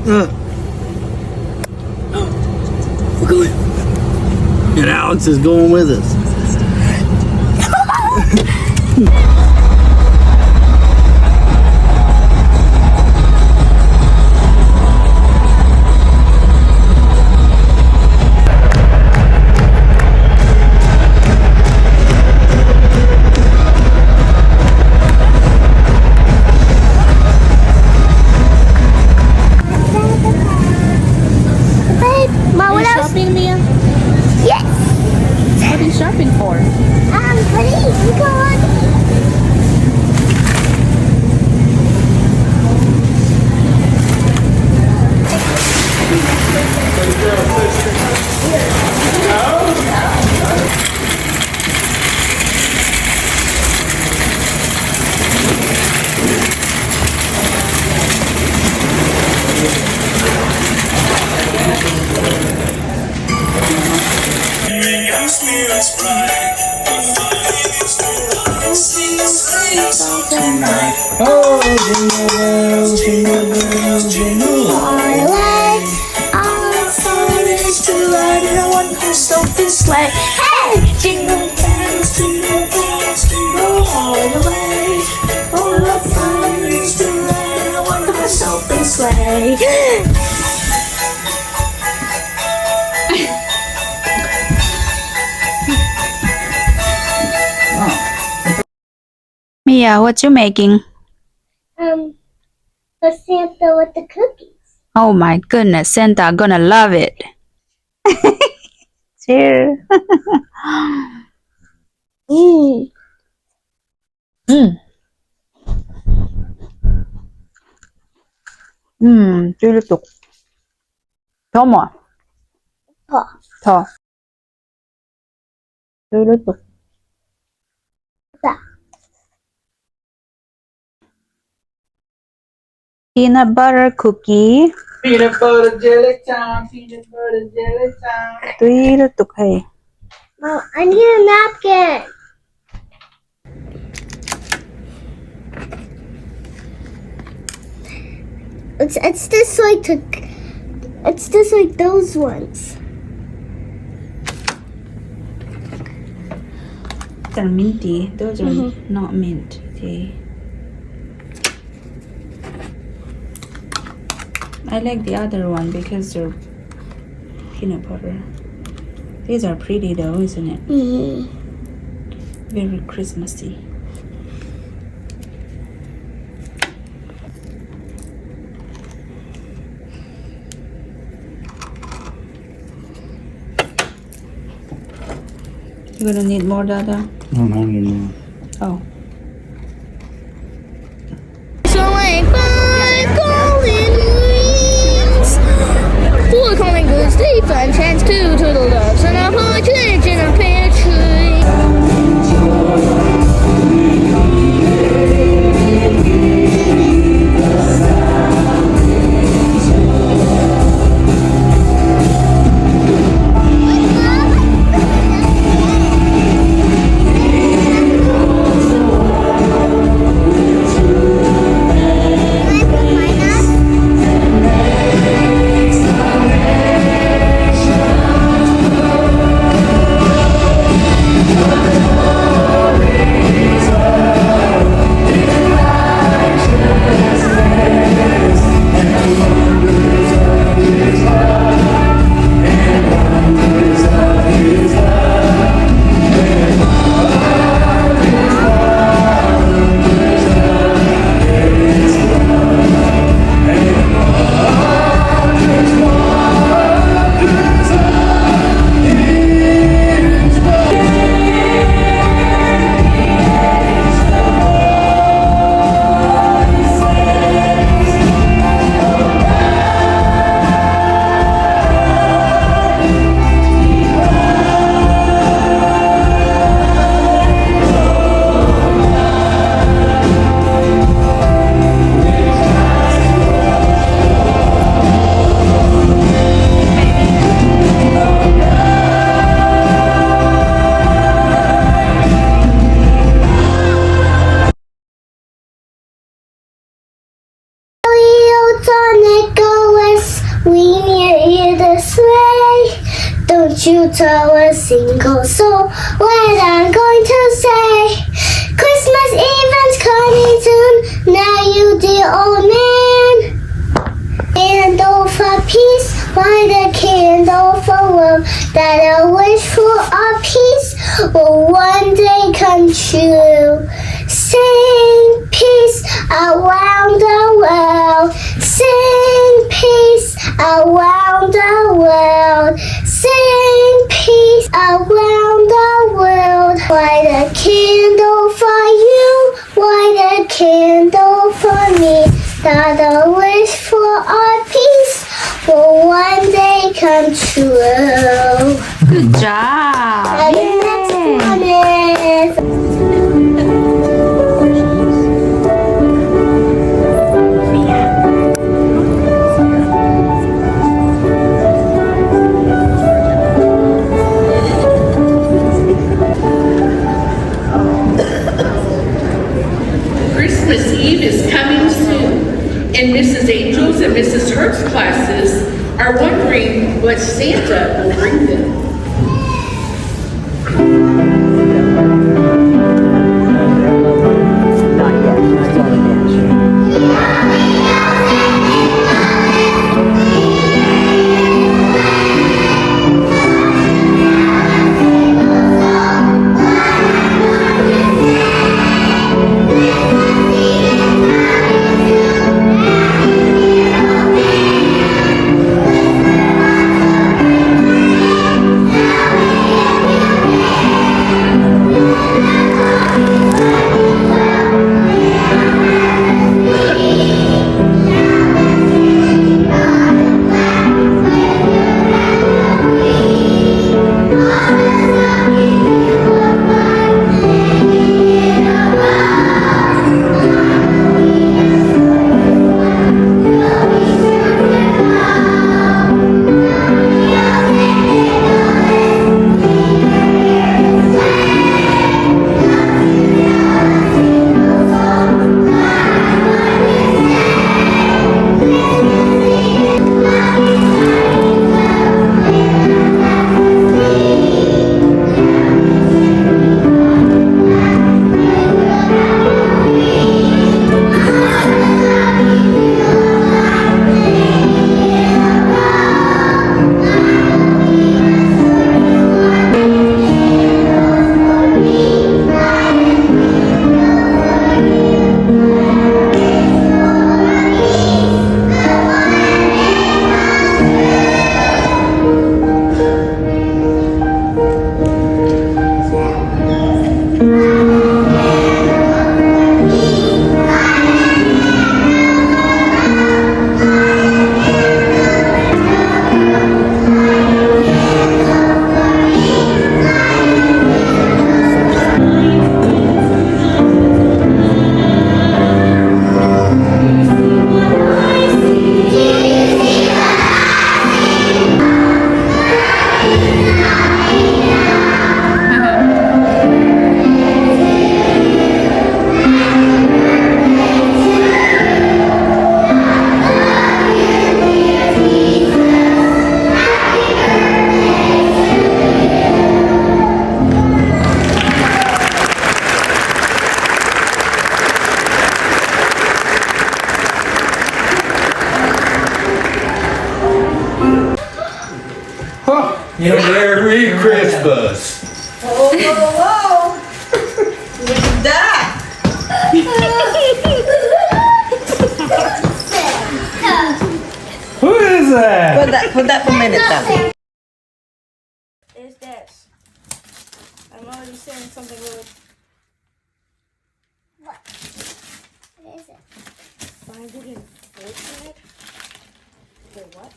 We're going. And Alex is going with us. Shopping for? Please, God. Oh, jingle bells, jingle bells, jingle all the way. Our fun is to ride in a one-horse open sleigh. Hey! Jingle bells, jingle all the way. All our fun is to ride in a one-horse open sleigh. Mia, what you making? The Santa with the cookies. Oh my goodness, Santa gonna love it. Cheers. 쫄깃tục. 더 뭐? 더. 쫄깃tục. Peanut butter cookie. Peanut butter jelly time, peanut butter jelly time. 쫄깃tục 해. Mom, I need a napkin. It's just like those ones. They're minty. Those are not mint. Okay. I like the other one because they're peanut butter. These are pretty though, isn't it? Very Christmassy. You're gonna need more, Dada? No, no, no, no. Oh. So like 5 golden rings, 4 calling goods, 3 fun chance, 2 turtle doves, and a partridge in a pear tree. We hear the sleigh. Don't you tell a single soul what I'm going to say. Christmas Eve's coming soon. Now you dear old man. Candle for peace, light a candle for love. That a wish for our peace will one day come true. Sing peace around the world. Sing peace around the world. Sing peace around the world. Light a candle for you. Light a candle for me. That a wish for our peace will one day come true. Good job. And the next one is Christmas Eve is coming soon, and Mrs. Angel's and Mrs. Hurt's classes are wondering what Santa will bring them. Merry Christmas. Whoa, whoa, whoa! Look at that! Who is that? Put that for a minute then. is this. I'm already saying something really. What? What is it? Find it in Fortnite. For what?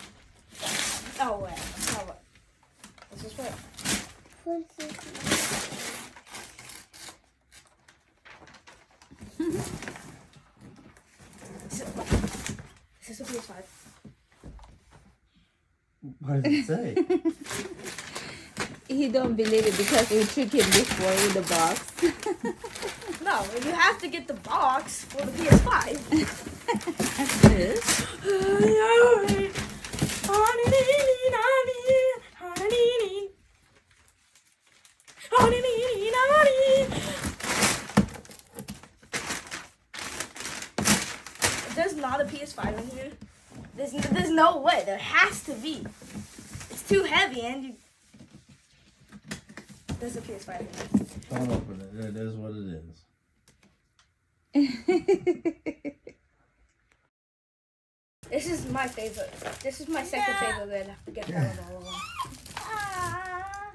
Oh wait. Oh what? This is what? What's this? Is this a PS5? What does it say? He don't believe it because we took him before with the box. No, you have to get the box for the PS5. This? There's not a PS5 in here. There's no way. There has to be. It's too heavy, and you. There's a PS5 in here. Don't open it. It is what it is. This is my favorite. This is my second favorite bed. I have to get that of all of them.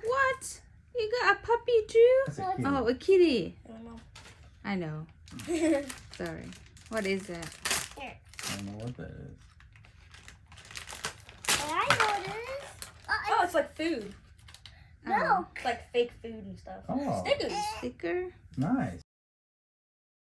What? You got a puppy too? That's a kitty. Oh, a kitty. I don't know. I know. Sorry. What is that? Here. I don't know what that is. I noticed. Oh, it's like food. No. It's like fake food and stuff. Oh, Stickers. Sticker? nice.